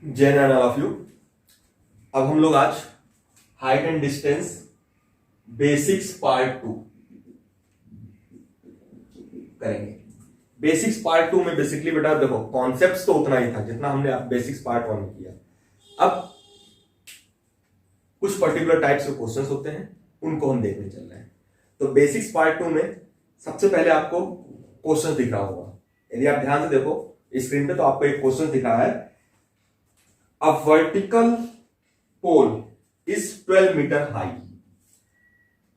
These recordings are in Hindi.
जय एंड ऑल ऑफ यू। अब हम लोग आज height and distance basics part 2 करेंगे। बेसिक्स पार्ट 2 में बेसिकली बेटा देखो कॉन्सेप्ट्स तो उतना ही था जितना हमने बेसिक्स पार्ट 1 में किया। अब कुछ पर्टिकुलर टाइप्स के क्वेश्चंस होते हैं, उनको हम देखने चल रहे हैं। तो बेसिक्स पार्ट 2 में सबसे पहले आपको क्वेश्चन दिख रहा होगा। यदि आप ध्यान से देखो स्क्रीन पे तो आपको एक क्वेश्चन दिख रहा है, a vertical pole is 12 metre high.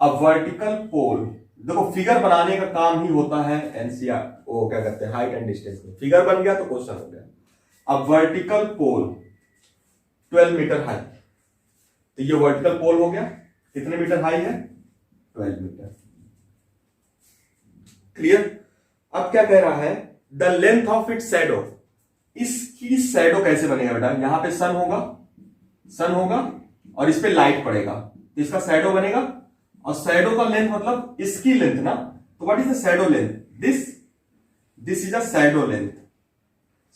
A vertical pole, देखो फिगर बनाने का काम ही होता है एनसीआर, वो क्या कहते हैं हाइट एंड डिस्टेंस में। फिगर बन गया तो क्वेश्चन हो गया। A vertical pole 12 metre high, तो ये वर्टिकल पोल हो गया। कितने मीटर हाई है? 12 मीटर। क्लियर? अब क्या कह रहा है, the length of it shadow, इसकी शैडो कैसे बनेगा बेटा? यहां पे सन होगा और इस पे लाइट पड़ेगा तो इसका शैडो बनेगा। और शैडो का लेंथ मतलब इसकी लेंथ ना, तो what is the shadow length? This is a shadow length.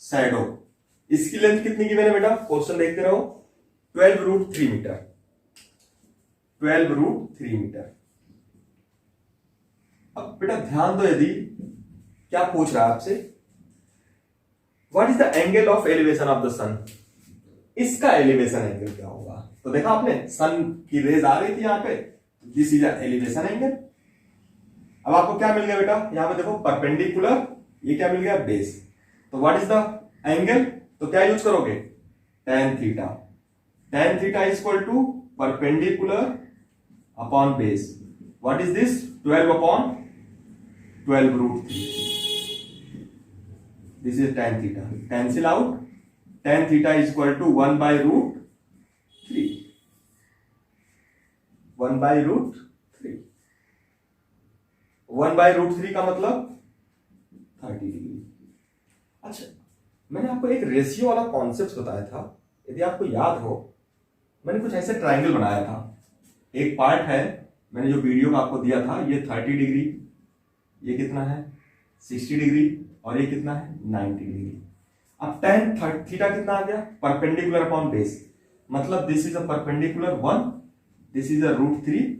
Shadow इसकी लेंथ कितनी गिवन है बेटा? क्वेश्चन देखते रहो। 12√3 मीटर। 12√3 मीटर। अब बेटा ध्यान दो, यदि क्या पूछ रहा है आपसे, what is the angle of elevation of the sun? इसका एलिवेशन एंगल क्या होगा? तो देखा आपने सन की रेज आ रही थी यहां पे, दिस इज एलिवेशन एंगल। अब आपको क्या मिल गया बेटा? यहां पे देखो परपेंडिकुलर, ये क्या मिल गया? बेस। तो व्हाट इज द एंगल? तो क्या यूज करोगे? tan theta. tan theta is equal to perpendicular upon base. What is this? 12/12√3। This is tan theta. Cancel out. tan theta is equal to 1/√3। 1/√3। 1/√3 का मतलब 30 डिग्री। अच्छा, मैंने आपको एक रेशियो वाला कॉन्सेप्ट बताया था, यदि आपको याद हो। मैंने कुछ ऐसे ट्राइंगल बनाया था। एक पार्ट है, मैंने जो वीडियो का आपको दिया था, ये 30 डिग्री, ये कितना है? 60 डिग्री, और ये कितना है? 90 डिग्री। अब tan थीटा कितना आ गया? परपेंडिकुलर अपॉन बेस, मतलब this is a perpendicular 1, this is a √3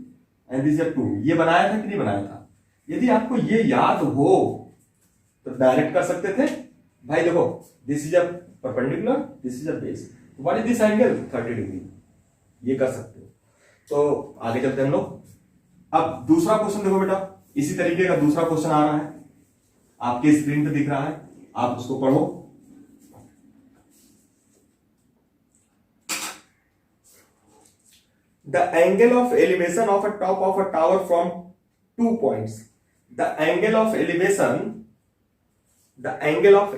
and this is a 2। ये बनाया था कि नहीं बनाया था? यदि आपको ये याद हो तो डायरेक्ट कर सकते थे भाई। देखो this is a perpendicular, this is a base, what is this angle? 30 degree. ये कर सकते हो। तो आगे चलते हैं हम लोग। अब दूसरा क्वेश्चन देखो बेटा, इसी तरीके का दूसरा क्वेश्चन आ रहा है, आपके स्क्रीन पे दिख रहा है, आप उसको पढ़ो। The angle of elevation of a top of a tower from 2 points. The angle of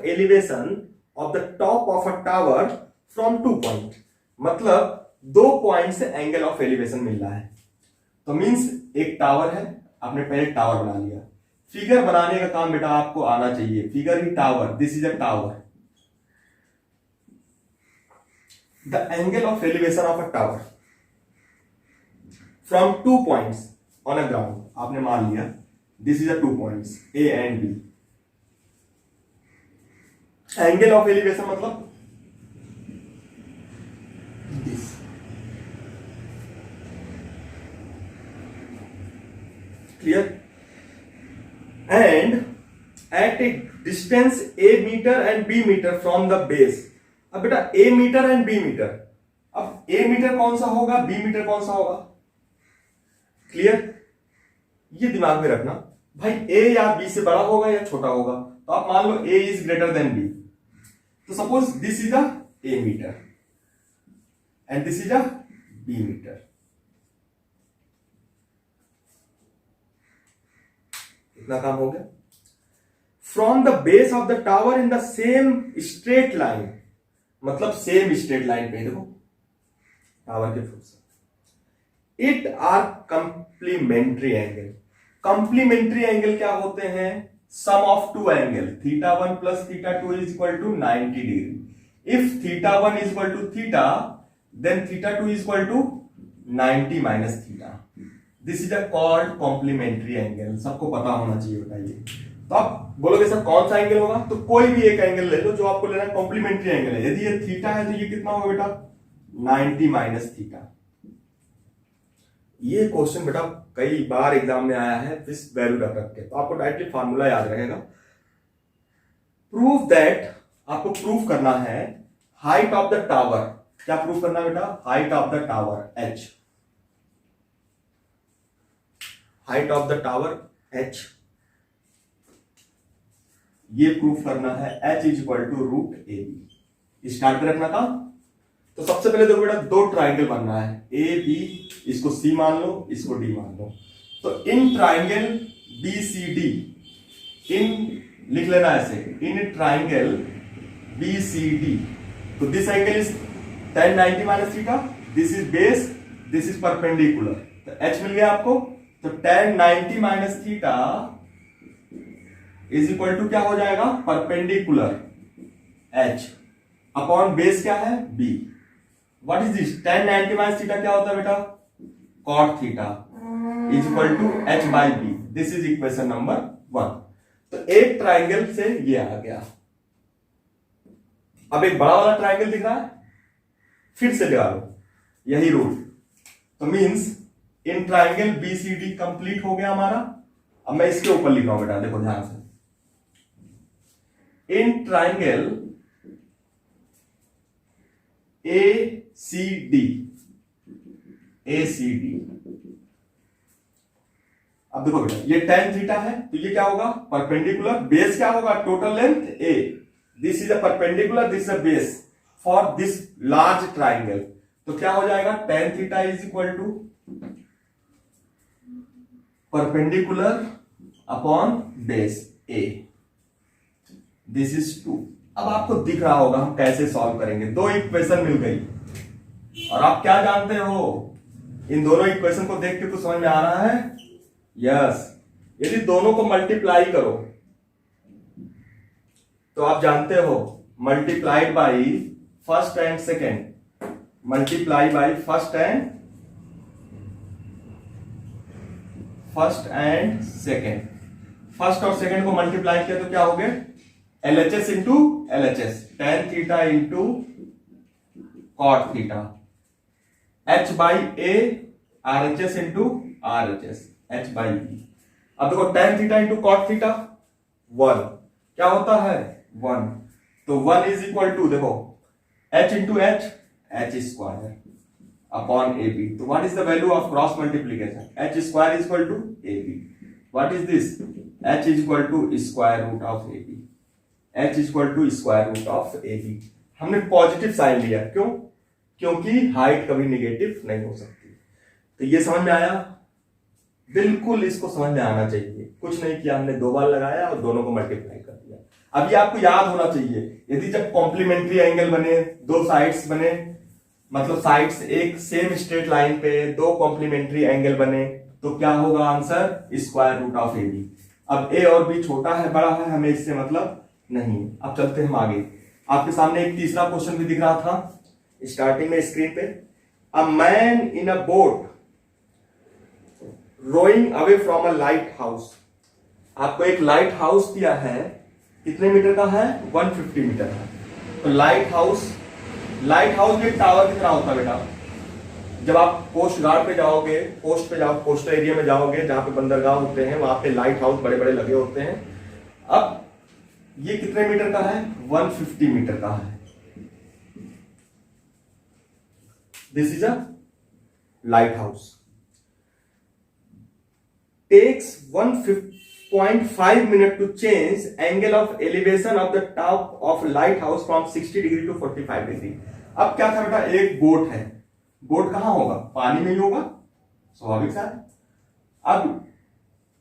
elevation of the top of a tower from 2 point. मतलब 2 पॉइंट से एंगल ऑफ एलिवेशन मिल रहा है। तो मींस एक टावर है, आपने पहले टावर बना लिया। फिगर बनाने का काम बेटा आपको आना चाहिए। फिगर ही tower, this is a tower. The angle of elevation of a tower from 2 points on a ground, आपने मान लिया this is a 2 points A and B. Angle of elevation मतलब this. Clear? And at a distance a metre and b metre from the base. अब बेटा a metre and b metre, अब ए मीटर कौन सा होगा, बी मीटर कौन सा होगा? क्लियर? ये दिमाग में रखना भाई, ए या बी से बड़ा होगा या छोटा होगा। तो आप मान लो a is greater than b, तो suppose this is a a metre and this is a b metre. इतना काम हो गया। From the base of the tower in the same straight line, मतलब सेम स्ट्रेट लाइन पे देखो टावर के फुट से। It are complementary angle. Complementary angle क्या होते हैं? Sum of two angle, θ1 plus θ2 is equal to 90 degree. If θ1 is equal to theta, then θ2 is equal to 90 minus theta. This is a called complementary angle. सबको पता होना चाहिए, बताइए। तो आप बोलोगे सर कौन सा एंगल होगा, तो कोई भी एक एंगल ले लो जो आपको लेना है, कॉम्प्लीमेंट्री एंगल है। यदि ये थीटा है तो ये कितना होगा बेटा 90 माइनस थीटा। ये क्वेश्चन बेटा कई बार एग्जाम में आया है इस वैल्यू रख रख के, तो आपको डायरेक्टली फार्मूला याद रहेगा। प्रूव दैट, आपको प्रूफ करना है हाइट ऑफ द टावर। क्या प्रूफ करना है बेटा, height of the tower h, height of the tower h, ये प्रूफ करना है h is equal to root a b. Start पे रखना था, तो सबसे पहले देखो बेटा दो ट्राइंगल बनना है, ए बी, इसको सी मान लो, इसको डी मान लो। तो in triangle B C D, इन लिख लेना ऐसे, in triangle B C D, तो this angle is tan 90 minus theta, this is base, this is perpendicular, तो h मिल गया आपको। तो tan 90 minus theta is equal to क्या हो जाएगा, परपेंडिकुलर h अपॉन बेस क्या है b। What is this, tan 90 minus theta क्या होता है बेटा, cot theta is equal to h by b. This is equation number 1। तो एक ट्राइंगल से ये आ गया। अब एक बड़ा वाला ट्राइंगल दिख रहा है, फिर से लगा लो यही रूल। तो means in triangle B C D complete हो गया हमारा। अब मैं इसके ऊपर लिख रहा हूं बेटा, देखो ध्यान से, in triangle A C D, A C D. अब देखो बेटा ये tan थीटा है, तो ये क्या होगा, परपेंडिकुलर, बेस क्या होगा, total length a, this is a perpendicular, this is a base for this large triangle. तो क्या हो जाएगा, tan theta is equal to perpendicular upon base a, this is 2। अब आपको दिख रहा होगा हम कैसे सॉल्व करेंगे। दो इक्वेशन मिल गई और आप क्या जानते हो, इन दोनों इक्वेशन को देख के तो समझ में आ रहा है, यस। यदि दोनों को मल्टीप्लाई करो तो आप जानते हो multiplied by first and second, multiply by first and second, first और सेकेंड को मल्टीप्लाई किया तो क्या हो गए, LHS into LHS, tan theta into cot theta, h by a, RHS into RHS, h by b. अब देखो tan theta into cot theta 1, क्या होता है 1, तो 1 इज इक्वल टू देखो h into h, h square upon a b. तो what is the value of cross multiplication, h square is equal to a b. What is this, h is equal to square root of a b, h is equal to square root of a b. हमने पॉजिटिव साइन लिया, क्यों, क्योंकि हाइट कभी नेगेटिव नहीं हो सकती। तो ये समझ में आया, बिल्कुल इसको समझ में आना चाहिए। कुछ नहीं किया हमने, दो बार लगाया और दोनों को मल्टीप्लाई कर दिया। अब ये आपको याद होना चाहिए, यदि जब कॉम्प्लीमेंट्री एंगल बने, दो साइड्स बने, मतलब साइड्स एक सेम स्ट्रेट लाइन पे दो कॉम्प्लीमेंट्री एंगल बने, तो क्या होगा answer, square root of a B. अब ए और बी छोटा है बड़ा है, हमें इससे मतलब नहीं। अब चलते हम आगे। आपके सामने एक तीसरा क्वेश्चन भी दिख रहा था स्टार्टिंग में स्क्रीन पे, a man in a boat rowing away from a lighthouse. आपको एक लाइट हाउस दिया है, कितने मीटर का है, 150 मीटर का। तो लाइट हाउस में टावर कितना होता है बेटा, जब आप कोस्ट गार्ड पे जाओगे, कोस्टल एरिया में जाओगे जहां पे बंदरगाह होते हैं, वहां पे लाइट हाउस बड़े बड़े लगे होते हैं। अब ये कितने मीटर का है, 150 मीटर का है। This is a light house, takes 1.5 minutes to change angle of elevation of the top of lighthouse from 60 degree to 45 degree. अब क्या था बेटा, एक बोट है, बोट कहां होगा, पानी में ही होगा, स्वाभाविक सा है। अब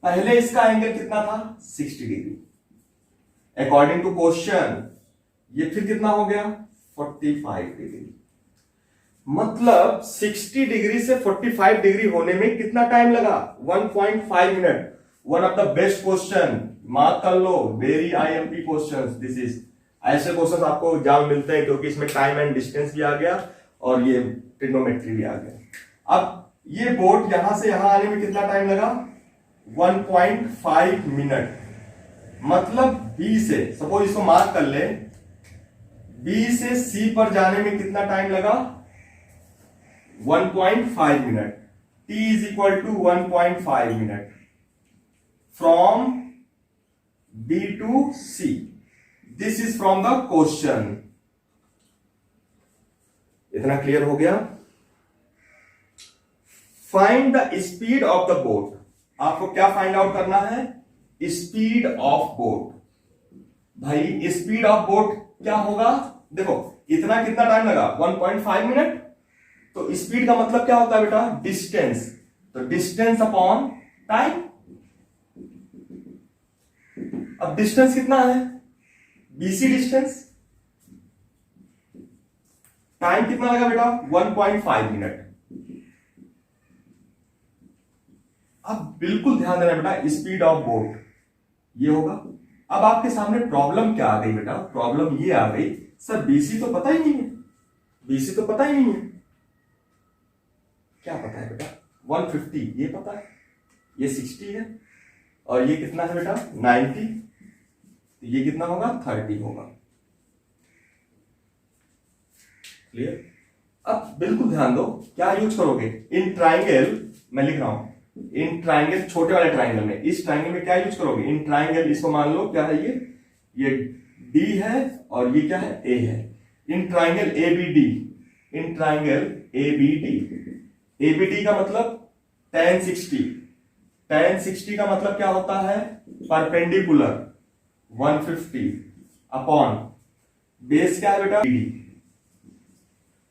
पहले इसका एंगल कितना था, 60 डिग्री। अकॉर्डिंग टू क्वेश्चन ये फिर कितना हो गया, 45 डिग्री। मतलब 60 डिग्री से 45 डिग्री होने में कितना टाइम लगा, 1.5 minute. One of the best question, मार्क कर लो, very IMP questions this is. ऐसे क्वेश्चंस आपको एग्जाम मिलते हैं क्योंकि इसमें टाइम एंड डिस्टेंस भी आ गया और ये ट्रिग्नोमेट्री भी आ गया। अब ये बोट यहां से यहां आने में कितना टाइम लगा, 1.5 मिनट। मतलब बी से, सपोज इसको मार्क कर ले, बी से सी पर जाने में कितना टाइम लगा, 1.5 minute. t is equal to 1.5 minute from B to C. This is from the question. इतना क्लियर हो गया। Find the speed of the boat. आपको क्या फाइंड आउट करना है, स्पीड ऑफ बोट। भाई स्पीड ऑफ बोट क्या होगा, देखो इतना कितना टाइम लगा, 1.5 मिनट। तो स्पीड का मतलब क्या होता है बेटा, डिस्टेंस। तो डिस्टेंस अपॉन टाइम। अब डिस्टेंस कितना है, बीसी डिस्टेंस। टाइम कितना लगा बेटा, 1.5 मिनट। अब बिल्कुल ध्यान देना बेटा, स्पीड ऑफ बोट ये होगा। अब आपके सामने प्रॉब्लम क्या आ गई बेटा, प्रॉब्लम ये आ गई, सर बीसी तो पता ही नहीं है, बीसी तो पता ही नहीं है। क्या पता है बेटा, 150 ये पता है, ये 60 है, और ये कितना है बेटा 90, तो ये कितना होगा 30 होगा। क्लियर। अब बिल्कुल ध्यान दो, क्या यूज करोगे, इन ट्राइंगल, मैं लिख रहा हूं इन ट्राइंगल, छोटे वाले ट्राइंगल में, इस ट्राइंगल में क्या यूज करोगे, इन ट्राइंगल, इसको मान लो क्या है, ये डी है और ये क्या है, ए है। In triangle A B D, in triangle A B D, A B D का मतलब tan 60, tan 60 का मतलब क्या होता है, परपेंडिकुलर 150 अपॉन बेस क्या है बेटा, बीडी।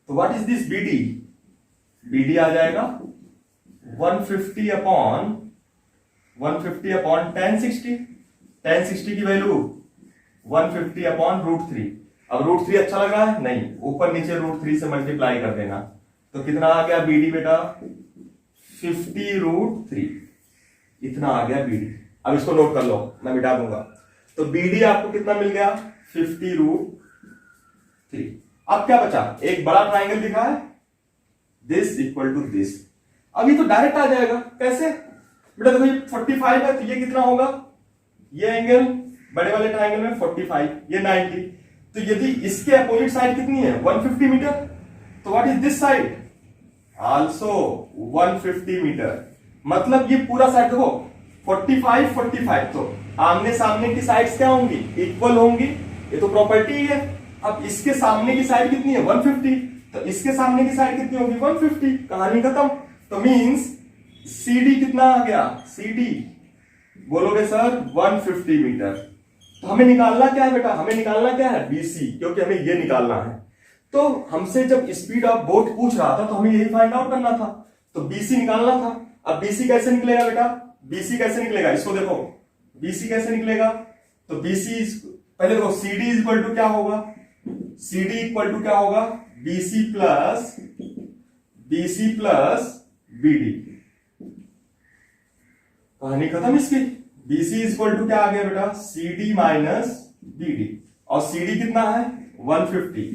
तो what is this BD, BD आ जाएगा 150 अपॉन tan 60, tan 60 की वैल्यू 150 अपॉन √3। अब √3 अच्छा लग रहा है, नहीं, ऊपर नीचे √3 से मल्टीप्लाई कर देना, तो कितना आ गया बीडी बेटा, 50√3, इतना आ गया बीडी। अब इसको नोट कर लो, मैं मिटा दूंगा। तो बीडी आपको कितना मिल गया, 50√3। अब क्या बचा, एक बड़ा ट्राइंगल दिखा है, दिस इक्वल टू दिस। अब ये तो डायरेक्ट आ जाएगा, कैसे बेटा, देखो ये 45 है, तो ये कितना होगा, ये एंगल बड़े वाले ट्राइंगल में 45, ये 90। तो यदि इसके अपोजिट साइड कितनी है, 150 मीटर, तो what is this side, also 150 metre. मतलब ये पूरा साइड देखो 45 45, तो आमने सामने की साइड्स क्या होंगी, इक्वल होंगी, ये तो प्रॉपर्टी है। अब इसके सामने की साइड कितनी है, 150, तो इसके सामने की साइड कितनी होगी, 150, कहानी खत्म। तो मींस CD कितना आ गया, CD बोलोगे सर 150 मीटर। तो हमें निकालना क्या है बेटा, हमें निकालना क्या है, BC, क्योंकि हमें ये निकालना है। तो हमसे जब स्पीड ऑफ बोट पूछ रहा था तो हमें यही फाइंड आउट करना था, तो BC निकालना था। अब BC कैसे निकलेगा बेटा, BC कैसे निकलेगा, इसको देखो BC कैसे निकलेगा। तो BC पहले देखो, CD इक्वल टू क्या होगा, CD इक्वल टू क्या होगा, BC प्लस BD। कहानी खत्म इसकी। BC इक्वल टू क्या आ गया बेटा, CD माइनस BD, और CD कितना है 150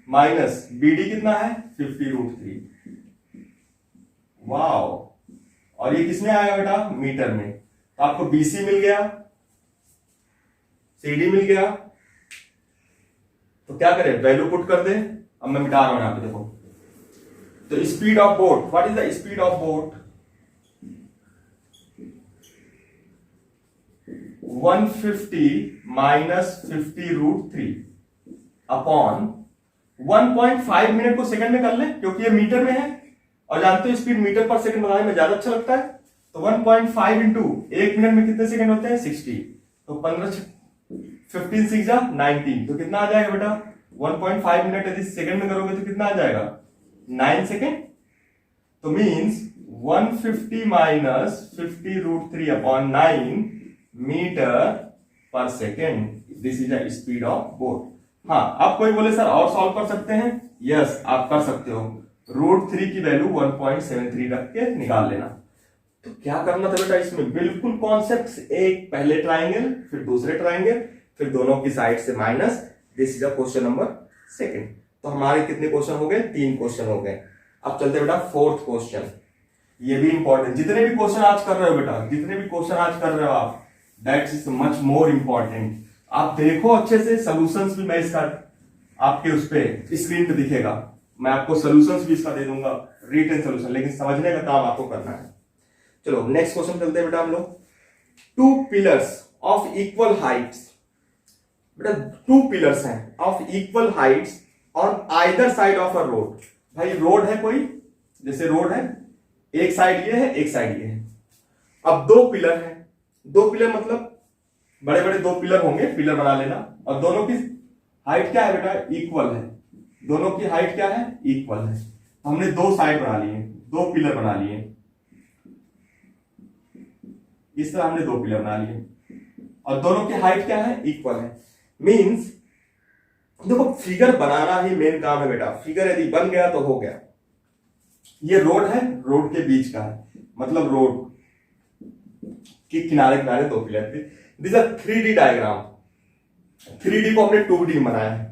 माइनस BD कितना है 50√3। वाओ, और ये किसमें आएगा बेटा, मीटर में। तो आपको BC मिल गया, CD मिल गया, तो क्या करें, वैल्यू पुट कर दे। अब मैं मिटा रहा हूं यहां पे, देखो। तो speed of boat, what is the speed of boat, 150 minus 50√3 upon 1.5 minute को सेकंड में कर ले, क्योंकि ये मीटर में है, और जानते हो स्पीड मीटर पर सेकंड बनाने में ज्यादा अच्छा लगता है। तो 1.5 इंटू 1 मिनट में कितने सेकंड होते हैं, 60। तो 15 6 जा 19, तो कितना आ जाएगा बेटा, 1.5 मिनट यदि सेकंड में करोगे तो कितना आ जाएगा, 9 सेकंड। तो मींस 150 माइनस 50√3 अपॉन 9 मीटर पर second, this is the speed of boat. हाँ, आप कोई बोले सर और सॉल्व कर सकते हैं, यस आप कर सकते हो। √3 की वैल्यू 1.73 रख के निकाल लेना। तो क्या करना था बेटा इसमें, बिल्कुल कॉन्सेप्ट, एक पहले ट्राइंगल फिर दूसरे ट्राइंगल फिर दोनों की साइड से minus, this is the question number 2। तो हमारे कितने क्वेश्चन हो गए, 3 क्वेश्चन हो गए। अब चलते बेटा 4th क्वेश्चन, ये भी इंपॉर्टेंट। जितने भी क्वेश्चन आज कर रहे हो बेटा, जितने भी क्वेश्चन आज कर रहे हो आप, that is much more important. आप देखो अच्छे से, सोल्यूशंस भी मैं इसका आपके उस पे स्क्रीन पे दिखेगा, मैं आपको सोल्यूशंस भी इसका दे दूंगा, रिटन सोल्यूशन, लेकिन समझने का काम आपको करना है। चलो नेक्स्ट क्वेश्चन चलते हैं बेटा हम लोग। Two pillars of equal Heights, बेटा टू पिलर्स हैं of equal Heights on either side of a road. भाई रोड है कोई, जैसे रोड है, एक साइड ये है एक साइड ये है। अब दो पिलर है, दो पिलर मतलब बड़े बड़े दो पिलर होंगे, पिलर बना लेना, और दोनों की हाइट क्या है बेटा, इक्वल है। दोनों की हाइट क्या है, इक्वल है। हमने दो साइड बना लिए, दो पिलर बना लिए, इस तरह हमने दो पिलर बना लिए, और दोनों की हाइट क्या है, इक्वल है। मींस देखो फिगर बनाना ही मेन काम है बेटा, फिगर यदि बन गया तो हो गया। ये रोड है, रोड के बीच का है, मतलब रोड के किनारे किनारे दो पिलर थे। This are 3D diagram. 3D को हमने 2D में बनाया है।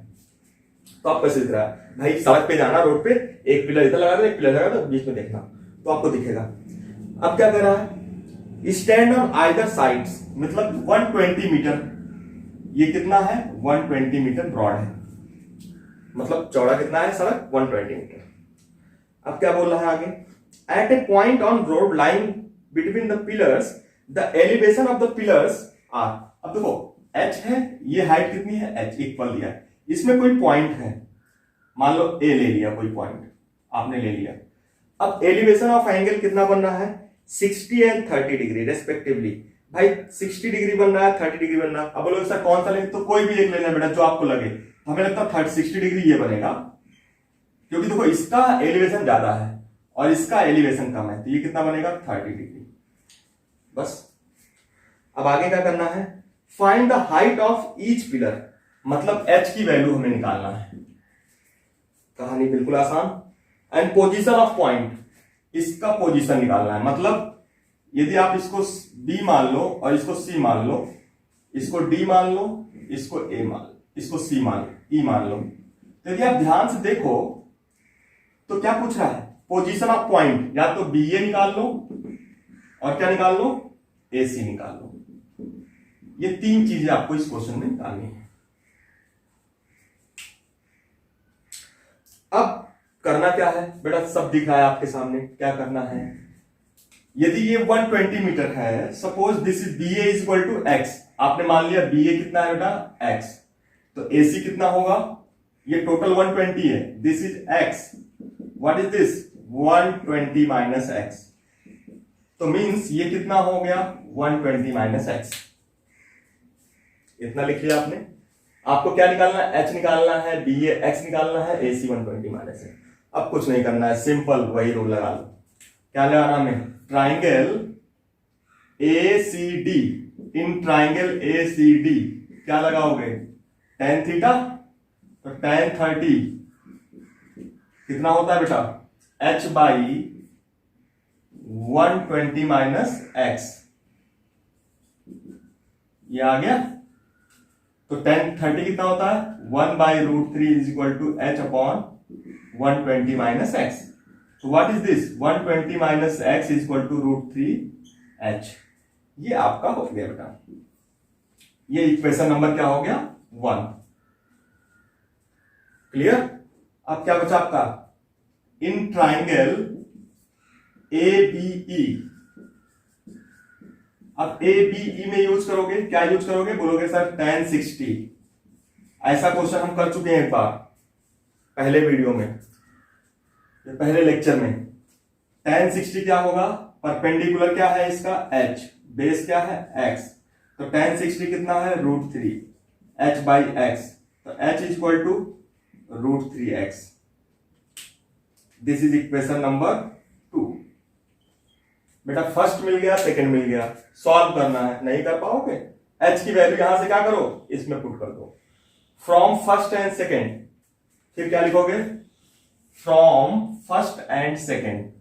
तो आप कैसे दिख रहा है भाई, सड़क पे जाना, रोड पे एक पिलर इधर लगा दो, एक पिलर लगा दो, बीच में देखना तो आपको दिखेगा। अब क्या कर रहा है, स्टैंड ऑन आइदर साइड्स, मतलब 120 मीटर, ये कितना है 120 मीटर ब्रॉड है, मतलब चौड़ा कितना है सड़क 120 मीटर। अब क्या बोल रहा है आगे, at a point on road line between the pillars the elevation of the pillars are. अब देखो h है, ये हाइट कितनी है h, इक्वल दिया है, इसमें कोई पॉइंट है, मान लो a ले लिया, कोई पॉइंट आपने ले लिया। अब एलिवेशन ऑफ एंगल कितना बन रहा है 60 एंड 30 डिग्री रेस्पेक्टिवली। भाई 60 डिग्री बन रहा है, 30 डिग्री बन रहा है। अब बोलोगे सर कौन सा लेंगे, तो कोई भी एक लेना बेटा जो आपको लगे। हमें लगता है 60 डिग्री ये बनेगा, क्योंकि देखो इसका एलिवेशन ज्यादा है और इसका एलिवेशन कम है, तो ये कितना बनेगा 30 डिग्री। बस अब आगे क्या करना है, find the height of each pillar, मतलब h की वैल्यू हमें निकालना है। कहानी बिल्कुल आसान। एंड पोजीशन ऑफ पॉइंट, इसका पोजीशन निकालना है, मतलब यदि आप इसको B मान लो और इसको C मान लो, इसको D मान लो, इसको A मान लो, इसको C मान लो, E मान लो, तो यदि आप ध्यान से देखो तो क्या पूछ रहा है, पोजीशन ऑफ पॉइंट, या तो BA निकाल लो और क्या निकाल लो AC निकाल लो। ये तीन चीजें आपको इस क्वेश्चन में निकालनी है। अब करना क्या है बेटा, सब दिख रहा है आपके सामने, क्या करना है, यदि ये 120 मीटर है, suppose this is BA is equal to x, आपने मान लिया BA कितना है बेटा x, तो AC कितना होगा, ये टोटल 120 है, this is x, what is this 120 minus x, तो मींस ये कितना हो गया 120 माइनस x। इतना लिख लिया आपने। आपको क्या निकालना है, h निकालना है, BA x निकालना है, AC 120 माइनस है। अब कुछ नहीं करना है, सिंपल वही रूल लगा लो। क्या लगाना हमें, triangle ACD, in triangle ACD क्या लगाओगे tan थीटा, तो tan 30 कितना होता है बेटा h बाई 120 माइनस x, ये आ गया। तो tan 30 कितना होता है 1 by root 3 is equal to h upon 120 minus x। तो what is this 120 minus x is equal to root 3 h। ये आपका हो गया बेटा, ये इक्वेशन नंबर क्या हो गया 1। क्लियर। अब क्या बचा आपका, इन ट्राइंगल ABE, अब ABE में यूज करोगे, क्या यूज करोगे, बोलोगे सर tan 60। ऐसा क्वेश्चन हम कर चुके हैं एक बार पहले वीडियो में, पहले लेक्चर में। tan 60 क्या होगा, परपेंडिकुलर क्या है इसका h, बेस क्या है x, तो tan 60 कितना है रूट 3 h बाई x, तो h is equal to root 3x। This is equation number 2। बेटा फर्स्ट मिल गया, सेकंड मिल गया, सॉल्व करना है, नहीं कर पाओगे, h की वैल्यू यहां से क्या करो, इसमें पुट कर दो, फ्रॉम फर्स्ट एंड सेकंड, फिर क्या लिखोगे, फ्रॉम फर्स्ट एंड सेकंड,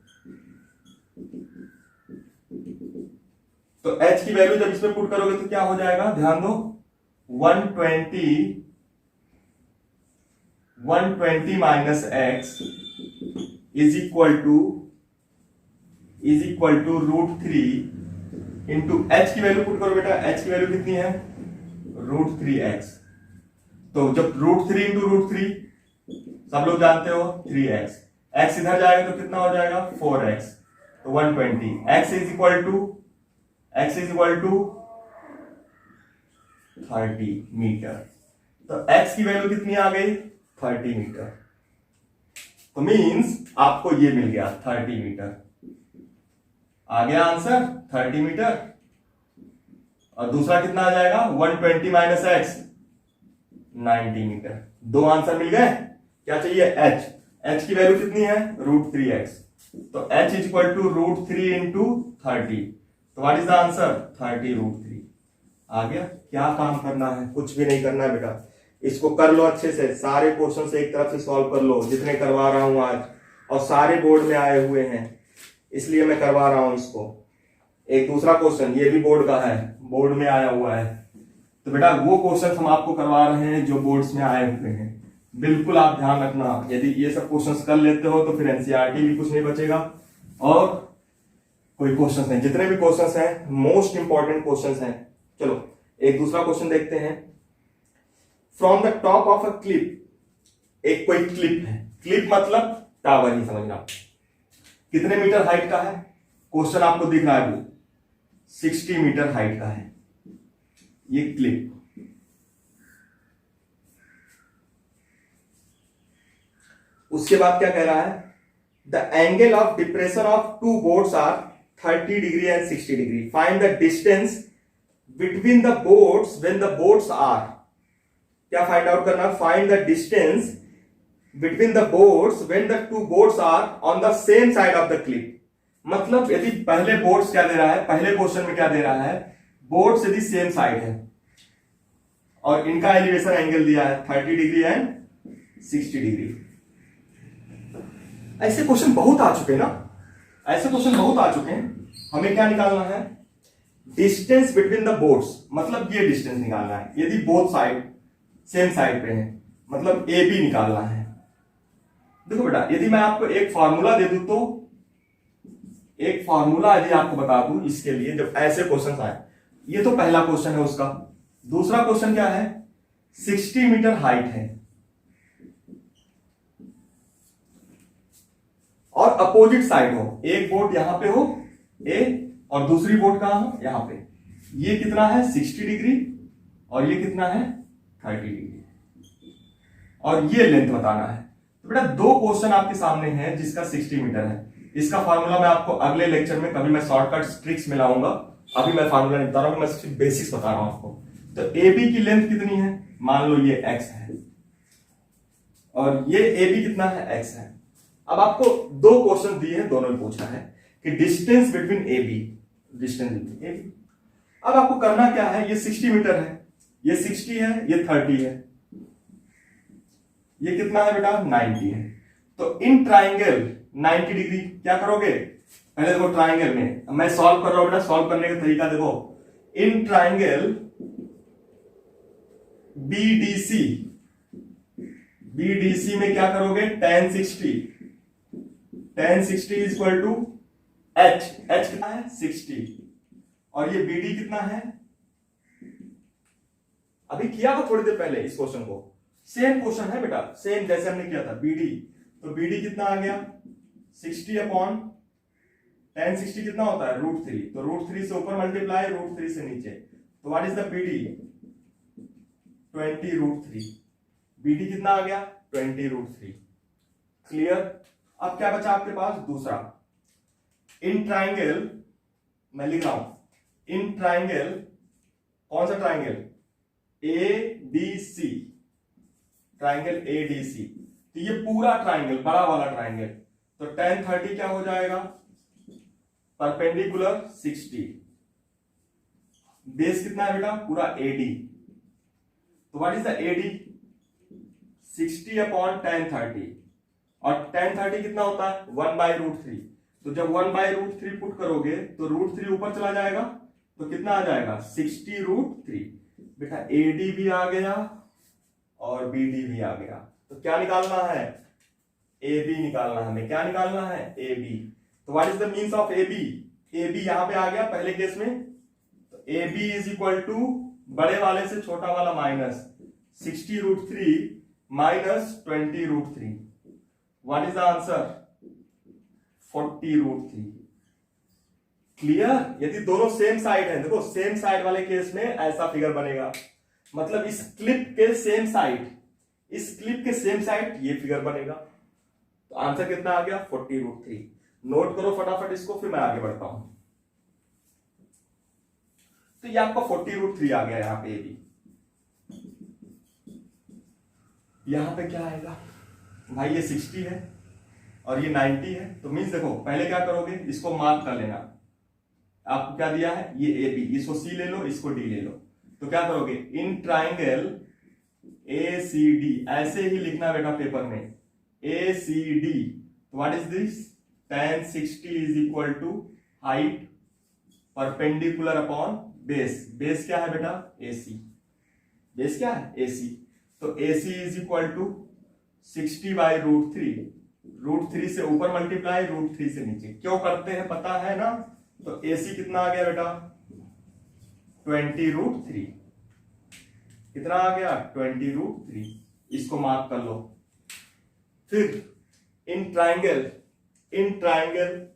तो h की वैल्यू जब इसमें पुट करोगे तो क्या हो जाएगा, ध्यान दो, 120 minus x is equal to root 3 into h की वैल्यू पुट करो बेटा, एच की वैल्यू कितनी है √3x। तो जब √3 इंटू √3 सब लोग जानते हो 3x, x इधर जाएगा तो कितना हो जाएगा 4x, तो 120। x is equal to 30 metre. तो x की वैल्यू कितनी आ गई 30 मीटर। तो मींस आपको ये मिल गया 30 मीटर। आ गया आंसर 30 मीटर। और दूसरा कितना आ जाएगा 120 माइनस एक्स 90 मीटर। दो आंसर मिल गए। क्या चाहिए h की वैल्यू कितनी है √3x, तो h is equal to √3 into 30। तो व्हाट इज द आंसर 30√3। आ गया। क्या काम करना है, कुछ भी नहीं करना है बेटा, इसको कर लो अच्छे से, सारे क्वेश्चन से एक तरफ से सॉल्व कर लो जितने करवा रहा हूं आज, और सारे बोर्ड में आए हुए हैं इसलिए मैं करवा रहा हूं इसको। एक दूसरा क्वेश्चन ये भी बोर्ड का है, बोर्ड में आया हुआ है, तो बेटा वो क्वेश्चन हम आपको करवा रहे हैं जो बोर्ड्स में आए हुए हैं। बिल्कुल आप ध्यान रखना, यदि ये सब क्वेश्चंस कर लेते हो तो फिर एनसीईआरटी भी कुछ नहीं बचेगा और कोई क्वेश्चंस नहीं। जितने भी क्वेश्चंस हैं मोस्ट इंपॉर्टेंट क्वेश्चंस हैं। चलो एक दूसरा क्वेश्चन देखते हैं। From the top of a clip, एक कोई क्लिप है, क्लिप मतलब टावर ही समझना, कितने मीटर हाइट का है, क्वेश्चन आपको दिख रहा है वो 60 मीटर हाइट का है ये क्लिप। उसके बाद क्या कह रहा है, the angle of depression of two boards are 30 degree and 60 degree, find the distance between the boards when the boards are, क्या फाइंड आउट करना, find the distance between the boards when the two boards are on the same side of the clip. मतलब यदि पहले बोर्ड्स क्या दे रहा है, पहले क्वेश्चन में क्या दे रहा है, बोर्ड्स यदि सेम साइड है और इनका एलिवेशन एंगल दिया है 30 डिग्री एंड 60 डिग्री। ऐसे क्वेश्चन बहुत आ चुके हैं ना, ऐसे क्वेश्चन बहुत आ चुके हैं। हमें क्या निकालना है, डिस्टेंस बिटवीन द बोर्ड्स, मतलब ये डिस्टेंस निकालना है यदि बोथ साइड सेम साइड पे है, मतलब ए बी निकालना है। देखो बेटा यदि मैं आपको एक फॉर्मूला दे दूं, तो एक फॉर्मूला यदि आपको बता दूं इसके लिए, जब ऐसे क्वेश्चन आए, ये तो पहला क्वेश्चन है उसका। दूसरा क्वेश्चन क्या है, 60 मीटर हाइट है और अपोजिट साइड हो, एक बोर्ड यहां पे हो ए और दूसरी बोर्ड कहां हो यहां पे, ये कितना है 60 डिग्री और ये कितना है 30 डिग्री, और ये लेंथ बताना है। तो बेटा दो क्वेश्चन आपके सामने हैं जिसका 60 मीटर है। इसका फार्मूला मैं आपको अगले लेक्चर में कभी मैं शॉर्टकट ट्रिक्स में लाऊंगा, अभी मैं फार्मूला नहीं बता रहा हूं, मैं सिर्फ बेसिक्स बता रहा हूं आपको। तो ए बी की लेंथ कितनी है, मान लो ये x है और ये ए बी कितना है x है। अब आपको दो क्वेश्चन दिए हैं, दोनों में पूछा है कि distance between A B, distance between A B. अब आपको करना क्या है, ये 60 मीटर है, ये 60 है, ये 30 है, ये कितना है बेटा 90 है। तो इन ट्राइंगल 90 डिग्री क्या करोगे, पहले देखो ट्राइंगल में मैं सॉल्व कर रहा हूं बेटा, सॉल्व करने का तरीका देखो। इन ट्राइंगल बीडीसी, बीडीसी में क्या करोगे tan 60, tan 60 is equal to h, h कितना है 60 और ये BD कितना है, अभी किया था थोड़ी देर पहले इस क्वेश्चन को, सेम क्वेश्चन है बेटा, सेम जैसे हमने किया था BD। तो BD कितना आ गया 60 अपॉन tan 60 कितना होता है √3, तो √3 से ऊपर मल्टीप्लाई √3 से नीचे, तो what is the BD 20√3। BD कितना आ गया 20√3। क्लियर। अब क्या बचा आपके पास दूसरा, इन ट्राइंगल, मैं लिख रहा हूं इन ट्राइंगल, कौन सा ट्राइंगल ADC, ट्राइंगल ADC, तो ये पूरा ट्राइंगल बड़ा वाला ट्राइंगल, तो tan 30 क्या हो जाएगा परपेंडिकुलर 60, बेस कितना है बेटा पूरा AD, तो what is the AD 60 upon tan 30 और tan 30 कितना होता है 1/√3, तो जब 1/√3 पुट करोगे तो √3 ऊपर चला जाएगा तो कितना आ जाएगा 60√3। बेटा AD भी आ गया और BD भी आ गया, तो क्या निकालना है AB निकालना है, हमें क्या निकालना है AB। तो what is the means of AB, AB यहां पे आ गया पहले केस में A B is equal to बड़े वाले से छोटा वाला minus 60√3 minus 20√3। What is the answer? 40√3। Clear? यदि दोनों सेम साइड है, देखो सेम साइड वाले केस में ऐसा फिगर बनेगा, मतलब इस क्लिप के सेम साइड, इस क्लिप के सेम साइड ये फिगर बनेगा। तो आंसर कितना आ गया? 40√3। नोट करो फटाफट इसको, फिर मैं आगे बढ़ता हूं। तो ये आपका 40√3 आ गया यहां पे भी। यहां पे क्या आएगा भाई? ये 60 है और ये 90 है, तो मीन्स देखो पहले क्या करोगे, इसको मार्क कर लेना। आपको क्या दिया है? ये ए बी, इसको सी ले लो, इसको डी ले लो। तो क्या करोगे? इन ट्राइंगल ए सी डी, ऐसे ही लिखना बेटा पेपर में, A C D. What is this? tan 60 is equal to height perpendicular upon base. Base क्या है बेटा? AC। बेस क्या है? AC। तो AC इज इक्वल टू 60/√3। √3 से ऊपर मल्टीप्लाई, √3 से नीचे। क्यों करते हैं पता है ना? तो AC कितना आ गया बेटा? 20√3। कितना आ गया? 20√3। इसको मार्क कर लो। फिर इन ट्राइंगल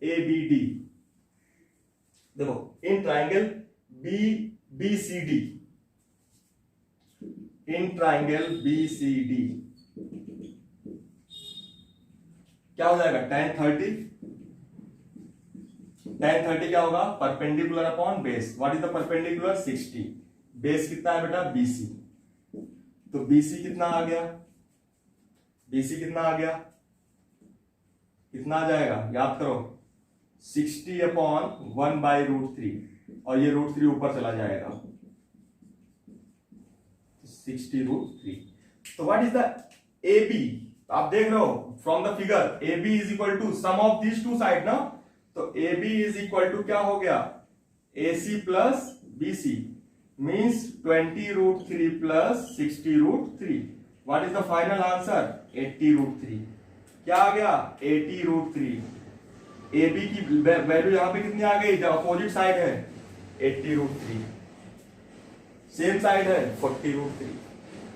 ABD, देखो in triangle BCD, in triangle BCD क्या हो जाएगा? tan 30 क्या होगा? Perpendicular upon base. What is the perpendicular? 60। Base कितना है बेटा? BC। तो BC कितना आ गया? BC कितना आ गया? कितना आ जाएगा? याद करो, 60/1/√3, और ये √3 ऊपर चला जाएगा, 60√3। तो व्हाट इज द AB? आप देख रहे हो from the figure, AB is equal to sum of these two side ना। तो AB इज इक्वल टू क्या हो गया? AC plus BC means 20√3 plus 60√3। What is the final answer? 80√3। क्या आ गया? 80√3। AB की वैल्यू यहां पे कितनी आ गई? जो अपोजिट साइड है 80√3, सेम साइड है 40√3।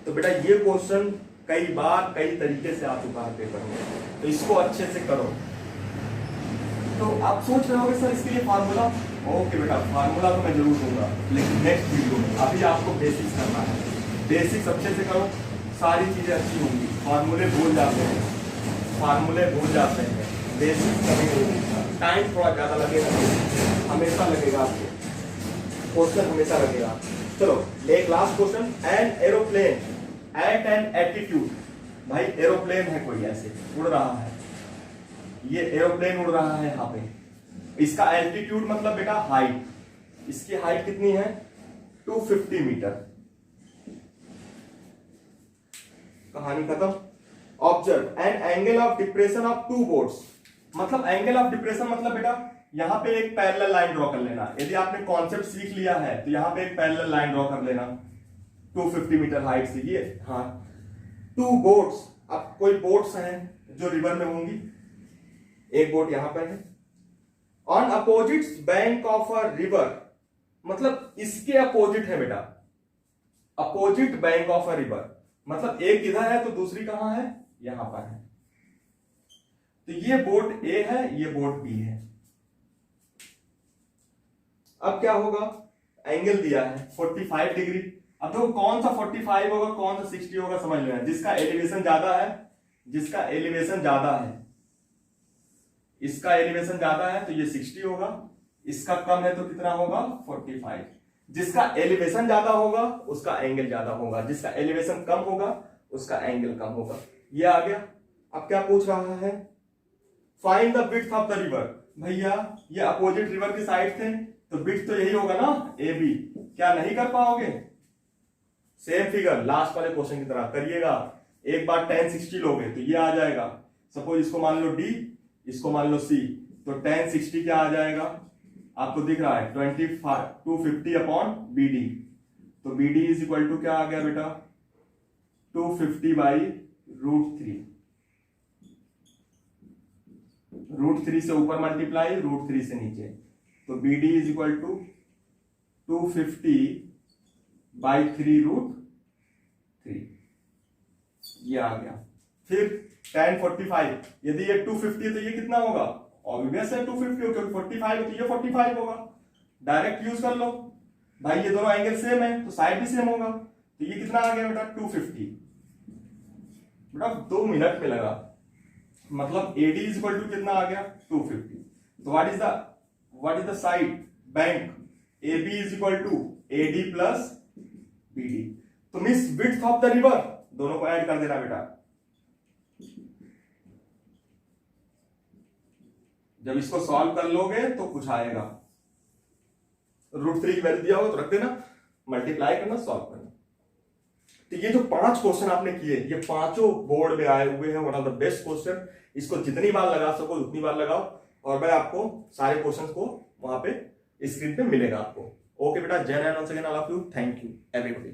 तो बेटा ये क्वेश्चन कई बार कई तरीके से आ चुका है पेपर में, तो इसको अच्छे से करो। तो आप सोच रहे होगे सर इसके लिए फार्मूला? ओके बेटा, फार्मूला तो मैं जरूर दूंगा, लेकिन नेक्स्ट वीडियो में। अभी आपको बेसिक्स करना है। बेसिक्स अच्छे से करो, सारी चीजें अच्छी होंगी। फार्मूले भूल जाते हैं, बेसिक्स करेंगे। टाइम थोड़ा ज्यादा लगेगा, हमेशा लगेगा आपको, क्वेश्चन हमेशा लगेगा। चलो एक last question. An aeroplane at an altitude, भाई एरोप्लेन है कोई ऐसे उड़ रहा है, ये एरोप्लेन उड़ रहा है यहाँ पे, इसका एल्टीट्यूड मतलब बेटा हाइट, इसकी हाइट कितनी है? 250 मीटर। कहानी खत्म। Observe an angle of depression of two boats, मतलब एंगल ऑफ डिप्रेशन मतलब बेटा यहां पे एक पैरेलल लाइन ड्रॉ कर लेना। यदि आपने कॉन्सेप्ट सीख लिया है तो यहां पे एक पैरेलल लाइन ड्रॉ कर लेना 250 मीटर हाइट से। ये हाँ, टू बोट्स, अब कोई बोट्स हैं जो रिवर में होंगी, एक बोट यहां पर है, on opposite bank of a river, मतलब इसके अपोजिट है बेटा, opposite bank of a river, मतलब एक इधर है तो दूसरी कहां है? यहां पर है। तो ये बोट ए है, ये बोट बी है। अब क्या होगा? एंगल दिया है 45 डिग्री। अब देखो कौन सा 45 होगा, कौन सा 60 होगा, समझ लेना। जिसका एलिवेशन ज्यादा है, जिसका एलिवेशन ज्यादा है, इसका एलिवेशन ज्यादा है तो ये 60 होगा, इसका कम है तो कितना होगा? 45। जिसका एलिवेशन ज्यादा होगा उसका एंगल ज्यादा होगा, जिसका एलिवेशन कम होगा उसका एंगल कम होगा। ये आ गया। अब क्या पूछ रहा है? Find the width of the river. भैया ये अपोजिट रिवर की साइड थे तो विड्थ तो यही होगा ना, ए बी। क्या नहीं कर पाओगे? सेम फिगर लास्ट वाले क्वेश्चन की तरह करिएगा। एक बार tan 60 लोगे तो ये आ जाएगा, सपोज इसको मान लो D, इसको मान लो C, तो tan 60 क्या आ जाएगा? आपको दिख रहा है 250 अपॉन BD, तो BD इज इक्वल टू क्या आ गया बेटा? 250/√3। √3 से ऊपर मल्टीप्लाई, √3 से नीचे, तो BD इज इक्वल टू 250/3√3 ये आ गया। फिर tan 45, यदि ये 250 है तो ये कितना होगा, ऑब्वियस है 250 हो, क्योंकि 45 है तो ये 45 होगा। डायरेक्ट यूज कर लो भाई, ये दोनों एंगल सेम है तो साइड भी सेम होगा, तो ये कितना आ गया बेटा 250। बेटा 2 मिनट में लगा, मतलब AD इज इक्वल टू कितना आ गया 250। तो what is the side bank AB is equal to AD plus BD। तो means width of the river, दोनों को ऐड कर देना बेटा। जब इसको सॉल्व कर लोगे तो कुछ आएगा, √3 की वैल्यू दिया हो तो रख देना, मल्टीप्लाई करना, सॉल्व करना। तो ये जो 5 क्वेश्चन आपने किए, ये पांचों बोर्ड में आए हुए हैं, one of the best question. इसको जितनी बार लगा सको उतनी बार लगाओ, और मैं आपको सारे क्वेश्चंस को वहां पे स्क्रीन पे मिलेगा आपको। ओके बेटा, जय Hind, once again, I love you, thank you everybody.